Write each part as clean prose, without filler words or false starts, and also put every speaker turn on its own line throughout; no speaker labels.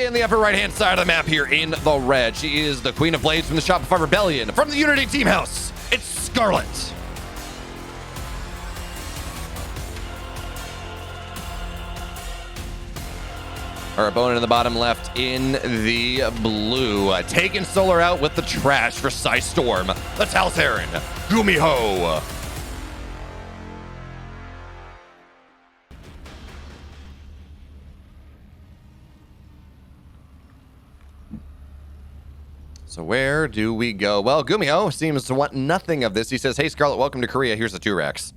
in the upper right-hand side of the map here in the red. She is the Queen of Blades from the Shopify Rebellion. From the Unity Team House, it's Scarlett. Our opponent in the bottom left in the blue, taking Solar out with the trash for Storm. The Taltherin, GUMIHO. So where do we go? Well, GUMIHO seems to want nothing of this. He says, hey, Scarlett, welcome to Korea. Here's the 2 racks.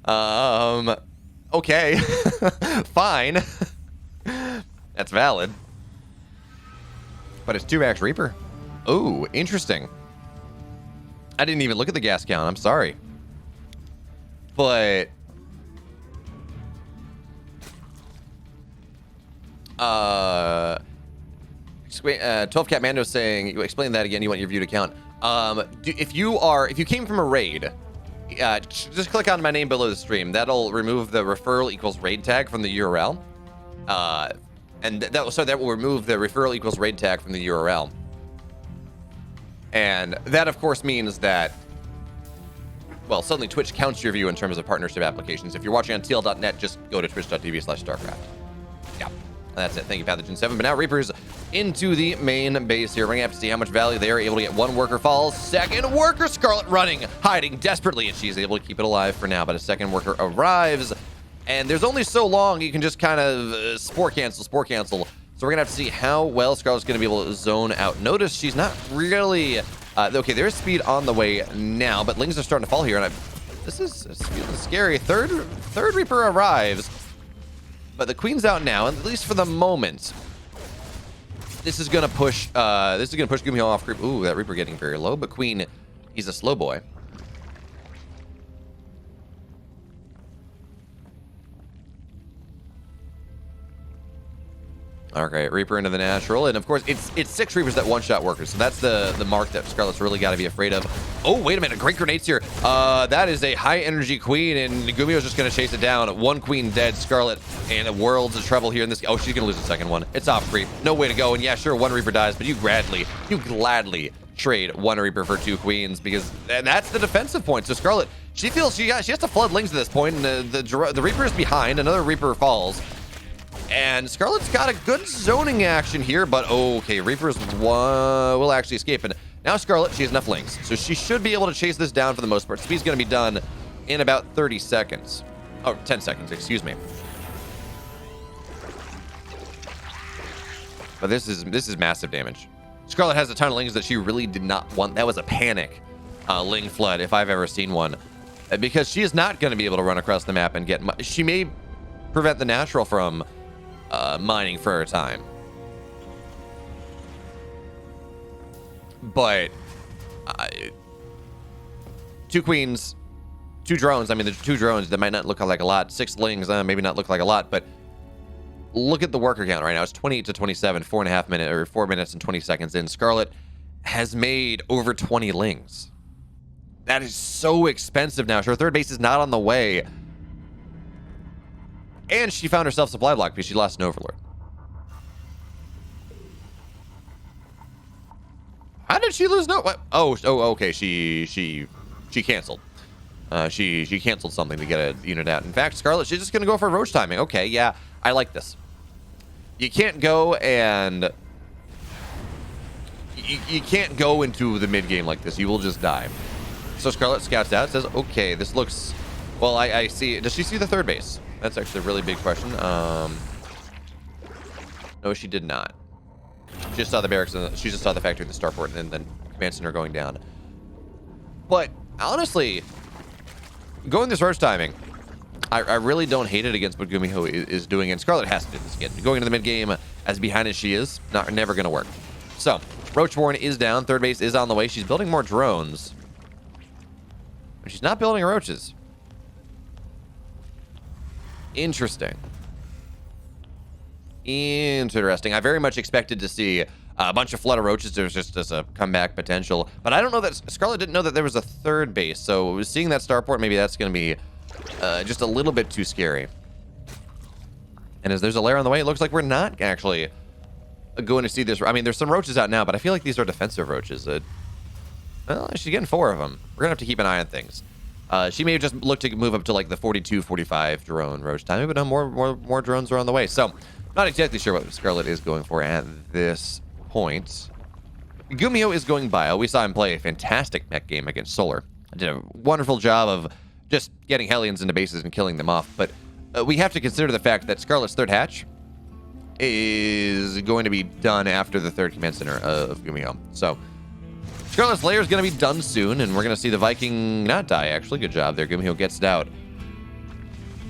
Okay. Fine. That's valid. But it's 2 racks Reaper. Oh, interesting. I didn't even look at the gas count. I'm sorry. But 12 Cat Mando saying, you explain that again, you want your view to count. If you came from a raid, just click on my name below the stream. That'll remove the referral equals raid tag from the URL. And that will remove the referral equals raid tag from the URL. And that, of course, means that, well, suddenly Twitch counts your view in terms of partnership applications. If you're watching on TL.net, just go to twitch.tv/StarCraft. Yeah, that's it. Thank you, Pathogen7. But now Reapers into the main base here. We're going to have to see how much value they are able to get. 1 worker falls. 2nd worker, Scarlett running, hiding desperately, and she's able to keep it alive for now. But a 2nd worker arrives. And there's only so long you can just kind of spore cancel. So we're going to have to see how well Scarlett's going to be able to zone out. Notice she's not really... okay, there's speed on the way now, but Lings are starting to fall here. And this is feeling scary. Third Reaper arrives. But the Queen's out now, and at least for the moment. This is going to push GUMIHO off creep. Ooh, that Reaper getting very low. But Queen, he's a slow boy. Okay, Reaper into the natural, and of course it's 6 Reapers that one-shot workers, so that's the mark that Scarlett's really got to be afraid of. Oh, wait a minute, great grenades here. That is a high-energy Queen, and GUMIHO's just going to chase it down. 1 Queen dead, Scarlett, and worlds of trouble here in this. Oh, she's going to lose the 2nd one. It's off creep. No way to go, and yeah, sure, 1 Reaper dies, but you gladly trade 1 Reaper for 2 Queens, because and that's the defensive point. So Scarlett, she feels she has to flood Lings at this point, and the Reaper is behind. Another Reaper falls. And Scarlett's got a good zoning action here, but okay, Reapers will actually escape. And now Scarlett, she has enough Lings, so she should be able to chase this down for the most part. Speed's going to be done in about 30 seconds. Oh, 10 seconds, excuse me. But this is massive damage. Scarlett has a ton of Lings that she really did not want. That was a panic Ling flood, if I've ever seen one. Because she is not going to be able to run across the map and get... She may prevent the natural from... mining for a time, but 2 Queens, 2 drones. I mean, there's 2 drones that might not look like a lot. 6 Lings, maybe not look like a lot, but look at the worker count right now. It's 28 to 27, 4.5 minutes or 4 minutes and 20 seconds in. Scarlett has made over 20 Lings. That is so expensive now. Her 3rd base is not on the way. And she found herself supply block because she lost an Overlord. How did she lose no? What? Oh, okay. She canceled. She canceled something to get a unit out. In fact, Scarlett, she's just gonna go for roach timing. Okay, yeah, I like this. You can't go and you can't go into the mid game like this. You will just die. So Scarlett scouts out, says, "Okay, this looks." Well, I see. Does she see the 3rd base? That's actually a really big question. No, she did not. She just saw the barracks, and she just saw the factory and the starport, and then command center going down. But honestly, going this roach timing, I really don't hate it against what GUMIHO is doing, and Scarlett has to do this again. Going into the mid game as behind as she is, never going to work. So Roachborn is down. 3rd base is on the way. She's building more drones, but she's not building roaches. Interesting. I very much expected to see a bunch of flood of roaches. There's just as a comeback potential, but I don't know that Scarlett didn't know that there was a 3rd base. So seeing that starport, maybe that's going to be just a little bit too scary. And as there's a lair on the way, it looks like we're not actually going to see this. I mean, there's some roaches out now, but I feel like these are defensive roaches. Well, she's getting 4 of them. We're going to have to keep an eye on things. She may have just looked to move up to like the 42, 45 drone roach timing, but no, more drones are on the way. So, not exactly sure what Scarlett is going for at this point. GUMIHO is going bio. We saw him play a fantastic mech game against Solar. Did a wonderful job of just getting Hellions into bases and killing them off. But we have to consider the fact that Scarlett's third hatch is going to be done after the third command center of GUMIHO. So Scarlett's lair is going to be done soon, and we're going to see the Viking not die, actually. Good job there. GUMIHO gets it out.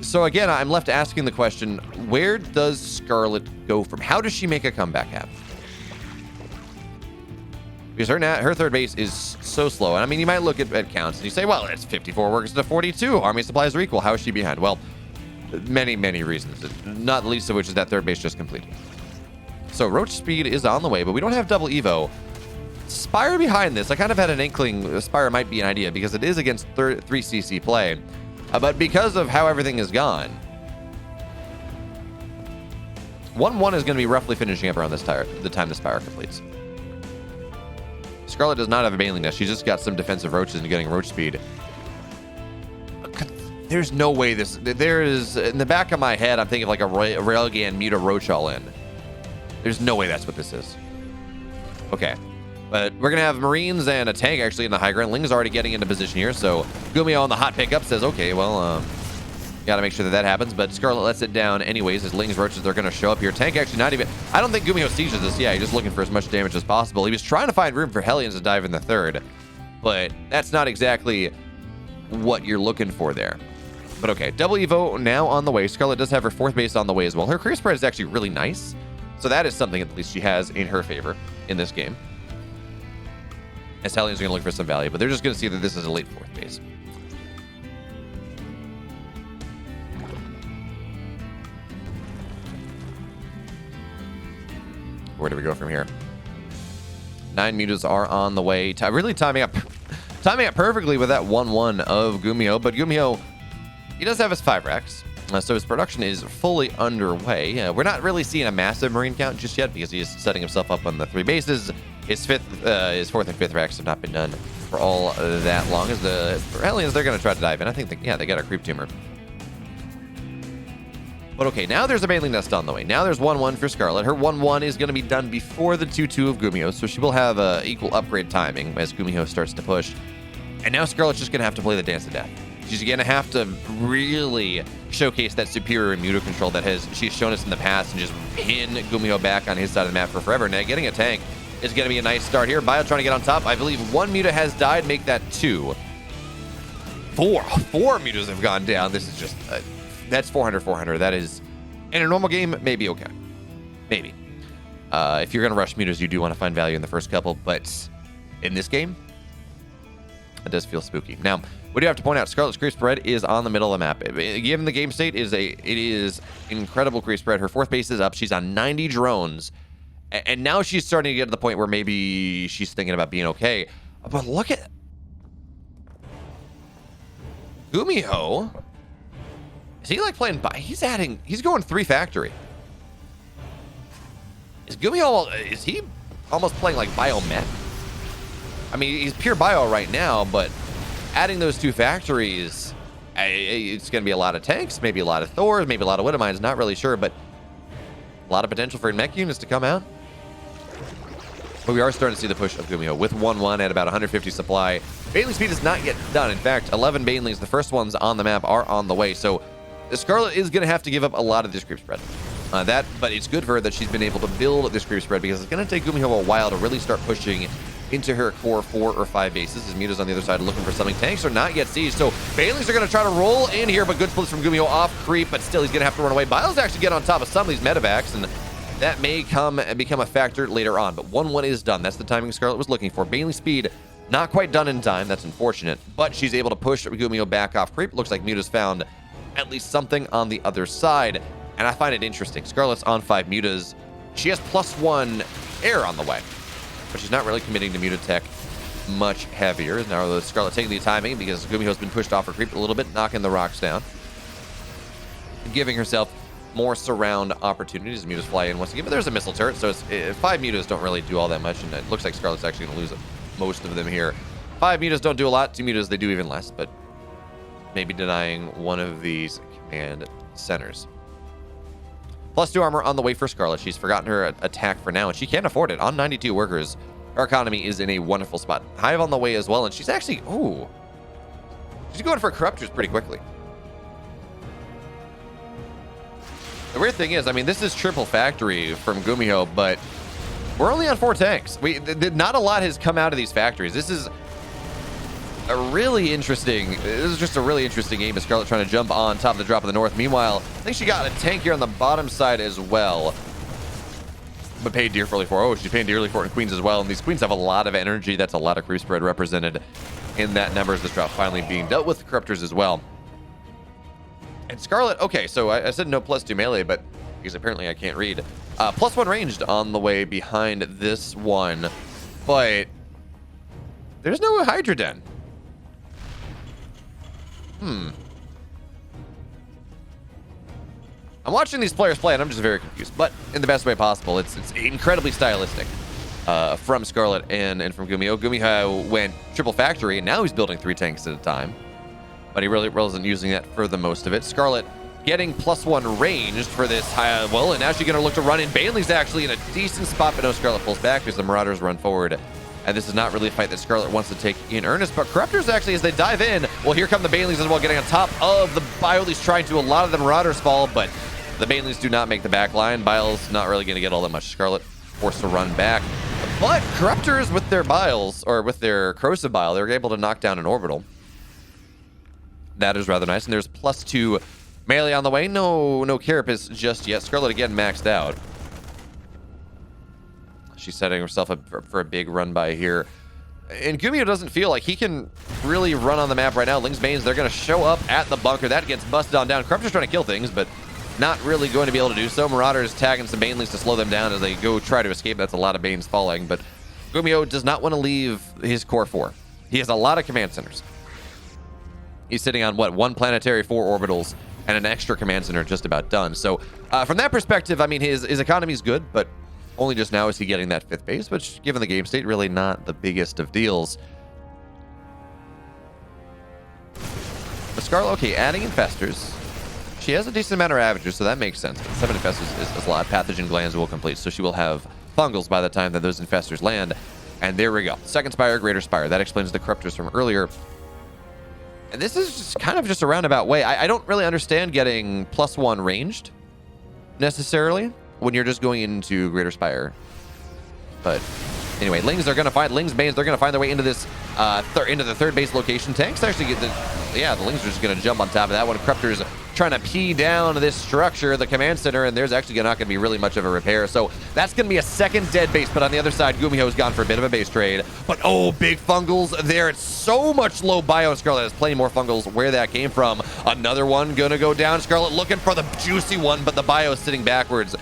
So again, I'm left asking the question, where does Scarlett go from? How does she make a comeback happen? Because her third base is so slow. And I mean, you might look at counts and you say, well, it's 54 workers to 42. Army supplies are equal. How is she behind? Well, many reasons, not the least of which is that third base just completed. So roach speed is on the way, but we don't have double evo. Spire behind this. I kind of had an inkling Spire might be an idea because it is against 3cc play. But because of how everything is gone, 1-1 is going to be roughly finishing up around the time the Spire completes. Scarlett does not have a Baneling Nest. She's just got some defensive roaches and getting roach speed. There's no way there is, in the back of my head, I'm thinking of like a Railgun Muta Roach all in. There's no way that's what this is. Okay. But we're going to have Marines and a tank actually in the high ground. Ling's already getting into position here. So GUMIHO on the hot pickup says, okay, well, got to make sure that happens. But Scarlett lets it down anyways as Ling's roaches are going to show up here. Tank actually not even, I don't think GUMIHO sieges this. Yeah, he's just looking for as much damage as possible. He was trying to find room for Hellions to dive in the third. But that's not exactly what you're looking for there. But okay, double evo now on the way. Scarlett does have her fourth base on the way as well. Her career spread is actually really nice. So that is something at least she has in her favor in this game. As Hellions are going to look for some value, but they're just going to see that this is a late fourth base. Where do we go from here? 9 mutas are on the way. Really timing up perfectly with that 1-1 of GUMIHO, but GUMIHO, he does have his 5 racks. So his production is fully underway. We're not really seeing a massive Marine count just yet because he is setting himself up on the 3 bases. His 4th and 5th racks have not been done for all that long. As for Hellions, they're going to try to dive in. I think, they got a creep tumor. But okay, now there's a Baneling Nest on the way. Now there's 1-1 for Scarlett. Her 1-1 is going to be done before the 2-2 of GUMIHO, so she will have equal upgrade timing as GUMIHO starts to push. And now Scarlett's just going to have to play the Dance of Death. She's going to have to really showcase that superior muta control that she's shown us in the past and just pin GUMIHO back on his side of the map for forever. Now, getting a tank is going to be a nice start here. Bio trying to get on top. I believe 1 muta has died, make that 2. 4 mutas have gone down. This is just, that's 400. That is, in a normal game, maybe okay. Maybe. If you're going to rush mutas, you do want to find value in the first couple, but in this game, it does feel spooky. Now, we do have to point out Scarlett's creep spread is on the middle of the map. Given the game state, it is incredible creep spread. Her 4th base is up. She's on 90 drones. And now she's starting to get to the point where maybe she's thinking about being okay. But look at GUMIHO. Is he like playing he's going 3 factory. Is he almost playing like biomech? I mean, he's pure bio right now, but adding those 2 factories, it's going to be a lot of tanks, maybe a lot of Thors, maybe a lot of Widowmines, not really sure, but a lot of potential for mech units to come out. But we are starting to see the push of GUMIHO with 1-1 at about 150 supply. Baneling speed is not yet done. In fact, 11 Banelings, the first ones on the map, are on the way. So Scarlett is going to have to give up a lot of this creep spread. But it's good for her that she's been able to build this creep spread because it's going to take GUMIHO a while to really start pushing into her core 4 or 5 bases. His muta's on the other side looking for something. Tanks are not yet sieged, so Banelings are going to try to roll in here, but good splits from GUMIHO off creep, but still he's going to have to run away. Biles actually get on top of some of these medevacs, and that may come and become a factor later on, but 1-1 is done. That's the timing Scarlett was looking for. Baneling speed not quite done in time. That's unfortunate, but she's able to push GUMIHO back off creep. Looks like Muta's found at least something on the other side, and I find it interesting. Scarlett's on 5 mutas. She has +1 air on the way, but she's not really committing to muta tech much heavier. Now Scarlett taking the timing because GUMIHO's been pushed off her creep a little bit, knocking the rocks down, giving herself more surround opportunities. Mutas fly in once again, but there's a missile turret, so it's 5 Mutas don't really do all that much, and it looks like Scarlett's actually going to lose most of them here. 5 Mutas don't do a lot. 2 Mutas, they do even less, but maybe denying one of these command centers. +2 armor on the way for Scarlett. She's forgotten her attack for now, and she can't afford it. On 92 workers, her economy is in a wonderful spot. Hive on the way as well, and she's actually, she's going for Corruptors pretty quickly. The weird thing is, I mean, this is triple factory from GUMIHO, but we're only on 4 tanks. Not a lot has come out of these factories. This is just a really interesting game of Scarlett trying to jump on top of the drop of the north. Meanwhile, I think she got a tank here on the bottom side as well, but paid dearly for. Oh, she's paying dearly for it in Queens as well, and these Queens have a lot of energy. That's a lot of crew spread represented in that number as this drop finally being dealt with. Corruptors as well. And Scarlett, okay, so I said no +2 melee, but because apparently I can't read. +1 ranged on the way behind this one, but there's no Hydra Den. I'm watching these players play, and I'm just very confused, but in the best way possible. It's incredibly stylistic from Scarlett and from GUMIHO. GUMIHO went triple factory, and now he's building 3 tanks at a time, but he really wasn't using that for the most of it. Scarlett getting +1 ranged for this high, well, and now she's going to look to run in. Bailey's actually in a decent spot, but no, Scarlett pulls back because the Marauders run forward. And this is not really a fight that Scarlett wants to take in earnest, but Corruptors actually, as they dive in, well, here come the Baneleys as well, getting on top of the Biolys, trying to. A lot of the Marauders fall, but the Baneleys do not make the back line. Biles not really going to get all that much. Scarlett forced to run back. But Corruptors with their Biles, or with their Corrosive Bile, they're able to knock down an orbital. That is rather nice. And there's +2 melee on the way. No Carapace just yet. Scarlett again maxed out. She's setting herself up for a big run by here. And GUMIHO doesn't feel like he can really run on the map right now. Ling's Banes, they're going to show up at the bunker. That gets busted on down. Corruptor's trying to kill things, but not really going to be able to do so. Marauders tagging some Baneleys to slow them down as they go try to escape. That's a lot of Banes falling, but GUMIHO does not want to leave his core 4. He has a lot of command centers. He's sitting on, what, 1 planetary, 4 orbitals, and an extra command center just about done. So from that perspective, I mean, his economy is good, but only just now is he getting that 5th base, which, given the game state, really not the biggest of deals. But Scarlett, okay, adding infestors. She has a decent amount of ravagers, so that makes sense. But 7 infestors is a lot. Pathogen glands will complete, so she will have fungals by the time that those infestors land. And there we go. 2nd Spire, Greater Spire. That explains the Corruptors from earlier. And this is just kind of just a roundabout way. I don't really understand getting +1 ranged, necessarily, when you're just going into Greater Spire. But anyway, Lings are going to find Lings Banes. They're going to find their way into this into the 3rd base location. Tanks actually get the Lings are just going to jump on top of that one. Corruptors trying to pee down this structure, the command center, and there's actually not going to be really much of a repair. So that's going to be a 2nd dead base. But on the other side, GUMIHO's gone for a bit of a base trade. But oh, big fungals there. It's so much low bio. Scarlett has plenty more fungals where that came from. Another one going to go down. Scarlett looking for the juicy one, but the bio is sitting backwards.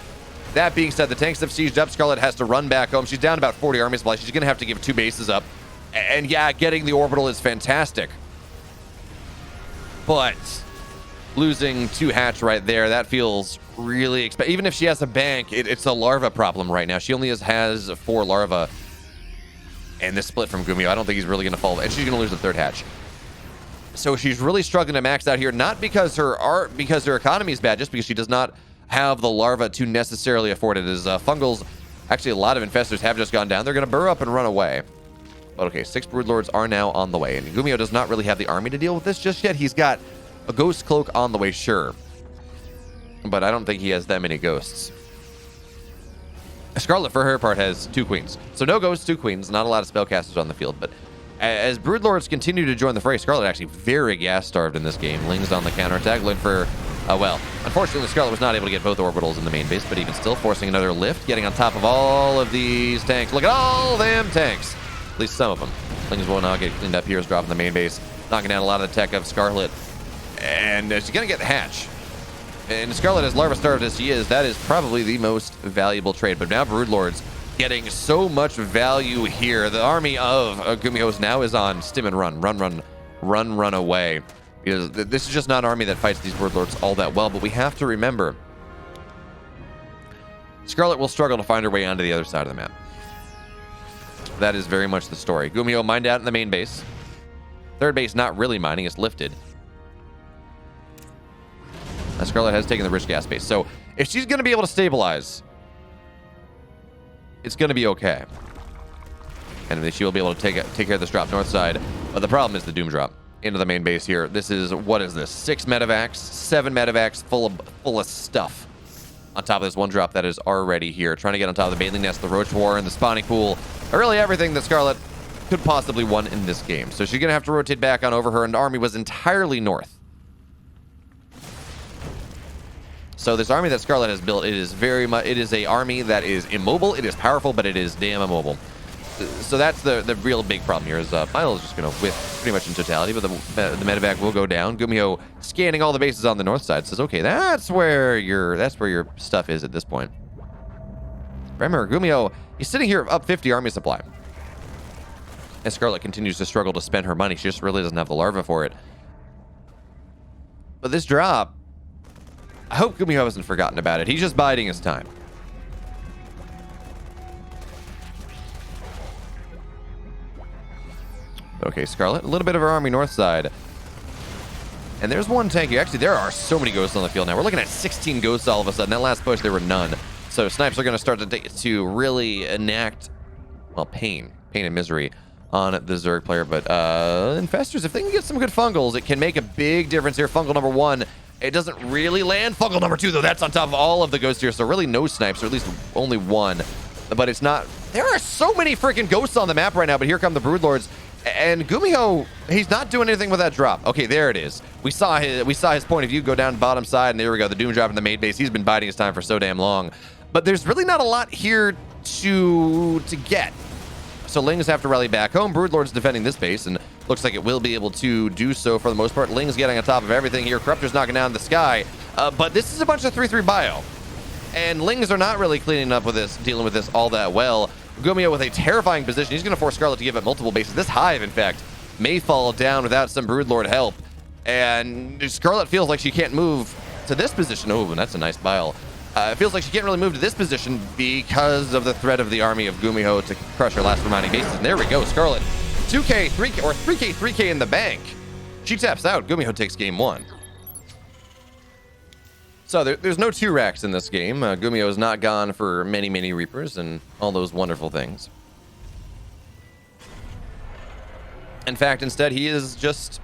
That being said, the tanks have sieged up. Scarlett has to run back home. She's down about 40 army supplies. She's going to have to give 2 bases up. And yeah, getting the orbital is fantastic. But losing 2 hatch right there, that feels really expensive. Even if she has a bank, it's a larva problem right now. She only has 4 larva. And this split from GUMIHO, I don't think he's really going to fall. And she's going to lose the 3rd hatch. So she's really struggling to max out here, not because her economy is bad, just because she does not have the larva to necessarily afford it. As fungals, actually a lot of infestors have just gone down. They're going to burrow up and run away. But okay, 6 Broodlords are now on the way, and GUMIHO does not really have the army to deal with this just yet. He's got a Ghost Cloak on the way, sure, but I don't think he has that many ghosts. Scarlett, for her part, has 2 queens. So no ghosts, 2 queens, not a lot of spellcasters on the field, but as Broodlords continue to join the fray, Scarlett actually very gas-starved in this game. Ling's on the counterattack, looking for well, unfortunately, Scarlett was not able to get both orbitals in the main base, but even still forcing another lift, getting on top of all of these tanks. Look at all them tanks. At least some of them. Lings will not get cleaned up here, is dropping the main base, knocking down a lot of the tech of Scarlett. And she's going to get the hatch. And Scarlett, as larva starved as she is, that is probably the most valuable trade. But now Broodlords getting so much value here. The army of GUMIHO's now is on stim and run away. Because this is just not an army that fights these Broodlords all that well. But we have to remember, Scarlett will struggle to find her way onto the other side of the map. That is very much the story. GUMIHO mined out in the main base. Third base not really mining, it's lifted. Scarlett has taken the rich gas base. So if she's going to be able to stabilize, it's going to be okay. And she will be able to take care of this drop north side. But the problem is the Doom drop into the main base here. This is, what is this? 6 medevacs, 7 medevacs full of stuff. On top of this one drop that is already here. Trying to get on top of the bathing nest, the roach war, and the spawning pool. Really everything that Scarlett could possibly want in this game. So she's going to have to rotate back on over. Her and army was entirely north. So this army that Scarlett has built, it is a army that is immobile. It is powerful, but it is damn immobile. So that's the real big problem here. Is Final is just going to whip pretty much in totality, but the medevac will go down. GUMIHO scanning all the bases on the north side says, okay, that's where your stuff is at this point. Remember, GUMIHO, he's sitting here up 50 army supply. As Scarlett continues to struggle to spend her money, she just really doesn't have the larva for it. But this drop, I hope GUMIHO hasn't forgotten about it. He's just biding his time. Okay, Scarlett, a little bit of her army north side. And there's one tank here. Actually, there are so many ghosts on the field now. We're looking at 16 ghosts all of a sudden. That last push, there were none. So snipes are going to start to really enact, well, pain and misery on the Zerg player. But Infestors, if they can get some good fungals, it can make a big difference here. Fungal number 1, it doesn't really land. Fungal number 2, though, that's on top of all of the ghosts here. So really no snipes, or at least only one. But it's not... There are so many freaking ghosts on the map right now, but here come the Broodlords. And GUMIHO, he's not doing anything with that drop. Okay, there it is. We saw his point of view go down the bottom side, and there we go. The Doom drop in the main base. He's been biding his time for so damn long. But there's really not a lot here to get. So Lings have to rally back home. Broodlord's defending this base, and looks like it will be able to do so for the most part. Lings getting on top of everything here. Corruptor's knocking down the sky. But this is a bunch of 3-3 bio. And Lings are not really cleaning up with this, dealing with this all that well. GUMIHO with a terrifying position. He's going to force Scarlett to give it multiple bases. This hive, in fact, may fall down without some Broodlord help. And Scarlett feels like she can't move to this position. Oh, and that's a nice bile. It feels like she can't really move to this position because of the threat of the army of GUMIHO to crush her last remaining bases. And there we go. Scarlett, 2K, 3K, or 3K, 3K in the bank. She taps out. GUMIHO takes game 1. So there's no 2 racks in this game. GUMIHO is not gone for many, many Reapers and all those wonderful things. In fact, instead, he is just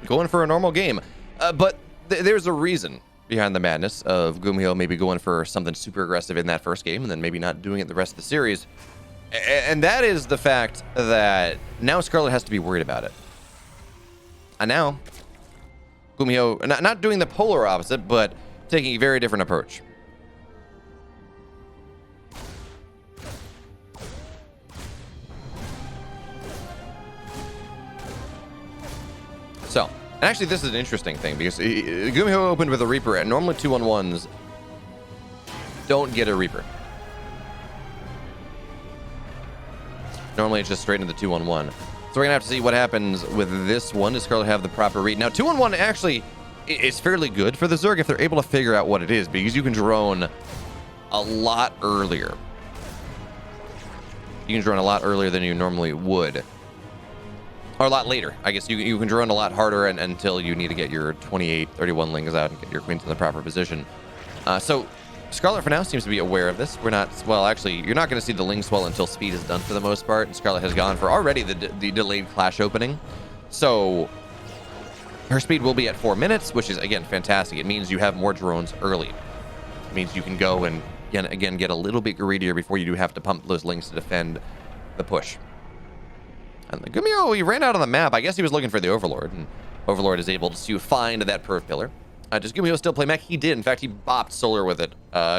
going for a normal game. But there's a reason behind the madness of GUMIHO maybe going for something super aggressive in that first game and then maybe not doing it the rest of the series. And that is the fact that now Scarlett has to be worried about it. And now, GUMIHO, not doing the polar opposite, but taking a very different approach. So, and actually this is an interesting thing because GUMIHO opened with a Reaper, and normally 2-on-1s don't get a Reaper. Normally it's just straight into 2-on-1. So we're gonna have to see what happens with this one. Does Scarlett have the proper read? Now 2-on-1 actually is fairly good for the Zerg if they're able to figure out what it is, because you can drone a lot earlier. You can drone a lot earlier than you normally would. Or a lot later. I guess you can drone a lot harder until you need to get your 28, 31 Lings out and get your queens in the proper position. So Scarlett for now seems to be aware of this. We're not, well, actually, you're not going to see the Ling swell until speed is done for the most part, and Scarlett has gone for already the delayed clash opening. So her speed will be at 4 minutes, which is, again, fantastic. It means you have more drones early. It means you can go and, again, get a little bit greedier before you do have to pump those Lings to defend the push. And the GUMIHO, he ran out on the map. I guess he was looking for the Overlord, and Overlord is able to find that perf pillar. Does GUMIHO still play mech? He did. In fact, he bopped Solar with it.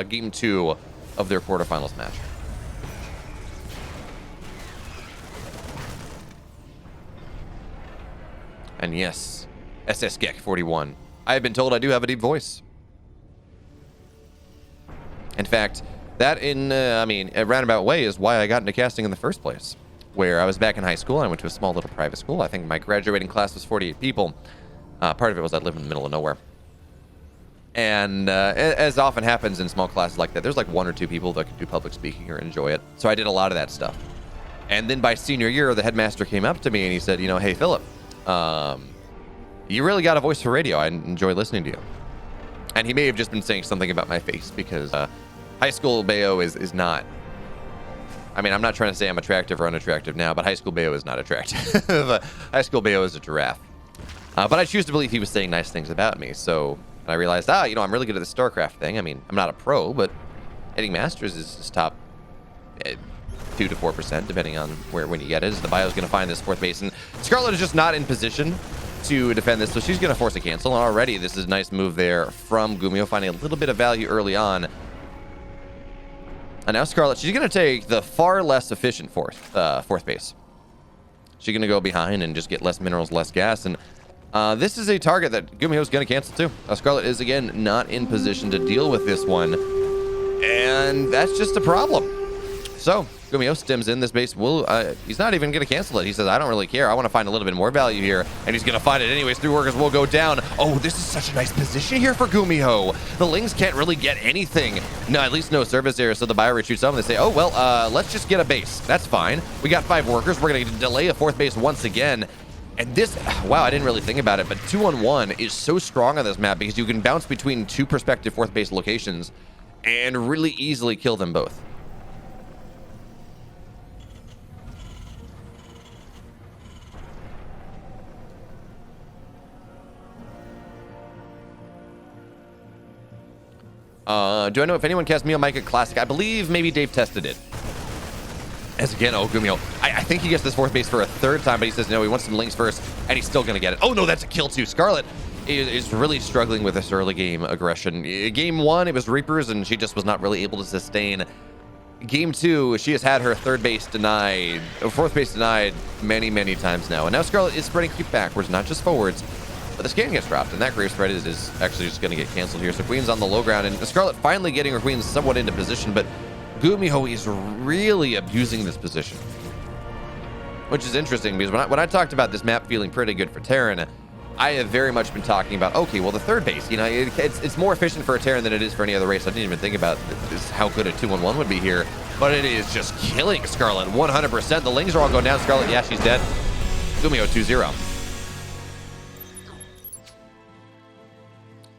Game 2 of their quarterfinals match. And yes, SS Gek 41. I have been told I do have a deep voice. In fact, that in, a roundabout way is why I got into casting in the first place. Where I was back in high school, I went to a small little private school. I think my graduating class was 48 people. Part of it was I lived in the middle of nowhere. And as often happens in small classes like that, there's like 1 or 2 people that can do public speaking or enjoy it. So I did a lot of that stuff. And then by senior year, the headmaster came up to me and he said, you know, hey, Philip, you really got a voice for radio. I enjoy listening to you. And he may have just been saying something about my face because high school Bayo is not. I mean, I'm not trying to say I'm attractive or unattractive now, but high school Bayo is not attractive. High school Bayo is a giraffe. But I choose to believe he was saying nice things about me. So I realized, you know, I'm really good at the StarCraft thing. I mean, I'm not a pro, but hitting Masters is top 2 to 4%, depending on when you get it. The Bio's going to find this 4th base, and Scarlett is just not in position to defend this, so she's going to force a cancel. And already, this is a nice move there from GUMIHO, finding a little bit of value early on. And now Scarlett, she's going to take the far less efficient 4th base. She's going to go behind and just get less minerals, less gas, and this is a target that GUMIHO is going to cancel too. Scarlett is, again, not in position to deal with this one, and that's just a problem. So GUMIHO stems in this base. He's not even going to cancel it. He says, I don't really care. I want to find a little bit more value here, and he's going to find it anyways. 3 workers will go down. Oh, this is such a nice position here for GUMIHO. The Lings can't really get anything. No, at least no service area, so the Bio retreats up, and they say, oh, well, let's just get a base. That's fine. We got 5 workers. We're going to delay a 4th base once again. And this, wow, I didn't really think about it, but 2-on-1 is so strong on this map because you can bounce between 2 prospective 4th base locations and really easily kill them both. Do I know if anyone cast Mio Mike at Classic? I believe maybe Dave tested it. As again, oh, GUMIHO. I think he gets this 4th base for a 3rd time, but he says, no, he wants some Lings first, and he's still going to get it. Oh, no, that's a kill, too. Scarlett is really struggling with this early game aggression. Game 1, it was Reapers, and she just was not really able to sustain. Game 2, she has had her 3rd base denied, or 4th base denied many, many times now. And now Scarlett is spreading creep backwards, not just forwards. But the scan gets dropped, and that grave spread is actually just going to get canceled here. So Queen's on the low ground, and Scarlett finally getting her Queens somewhat into position, but GUMIHO is really abusing this position. Which is interesting, because when I talked about this map feeling pretty good for Terran, I have very much been talking about, okay, well, the 3rd base, you know, it's more efficient for a Terran than it is for any other race. I didn't even think about this, how good a 2-1-1 would be here, but it is just killing Scarlett 100%. The Lings are all going down. Scarlett, yeah, she's dead. GUMIHO 2-0.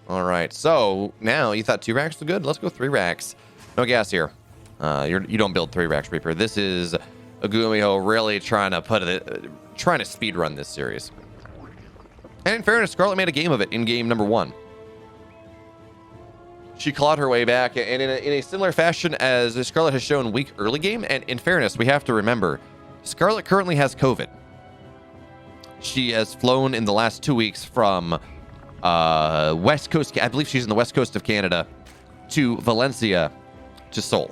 All right, so now you thought 2 racks were good. Let's go 3 racks. No gas here. You don't build 3 racks, Reaper. This is a GUMIHO really trying to speed run this series. And in fairness, Scarlett made a game of it in game number 1. She clawed her way back, and in a similar fashion as Scarlett has shown weak early game. And in fairness, we have to remember, Scarlett currently has COVID. She has flown in the last 2 weeks from West Coast, I believe she's in the West Coast of Canada, to Valencia, to Seoul.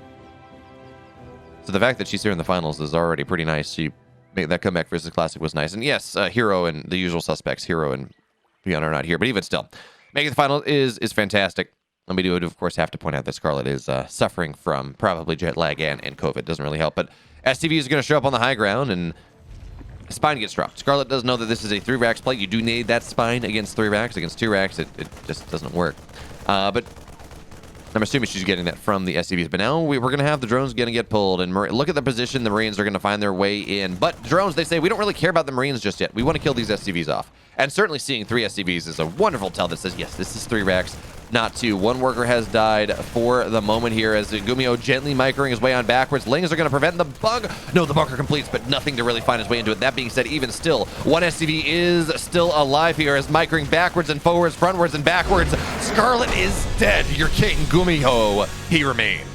So the fact that she's here in the finals is already pretty nice. She made that comeback versus Classic was nice. And yes, Hero and the usual suspects, Hero and Beyond, are not here, but even still, making the final is fantastic. And we do, of course, have to point out that Scarlett is suffering from probably jet lag and COVID. Doesn't really help, but STV is going to show up on the high ground, and Spine gets dropped. Scarlett does know that this is a 3 racks play. You do need that Spine against 3 racks. Against 2 racks, it just doesn't work. But I'm assuming she's getting that from the SCVs. But now we're going to have the drones going to get pulled. And look at the position the Marines are going to find their way in. But drones, they say, we don't really care about the Marines just yet. We want to kill these SCVs off. And certainly seeing 3 SCVs is a wonderful tell that says, yes, this is 3 racks, not 2. 1 worker has died for the moment here as GUMIHO gently microing his way on backwards. Lings are going to prevent the bug. No, the bunker completes, but nothing to really find his way into it. That being said, even still, 1 SCV is still alive here as microing backwards and forwards, frontwards and backwards. Scarlett is dead. Your king, GUMIHO, he remains.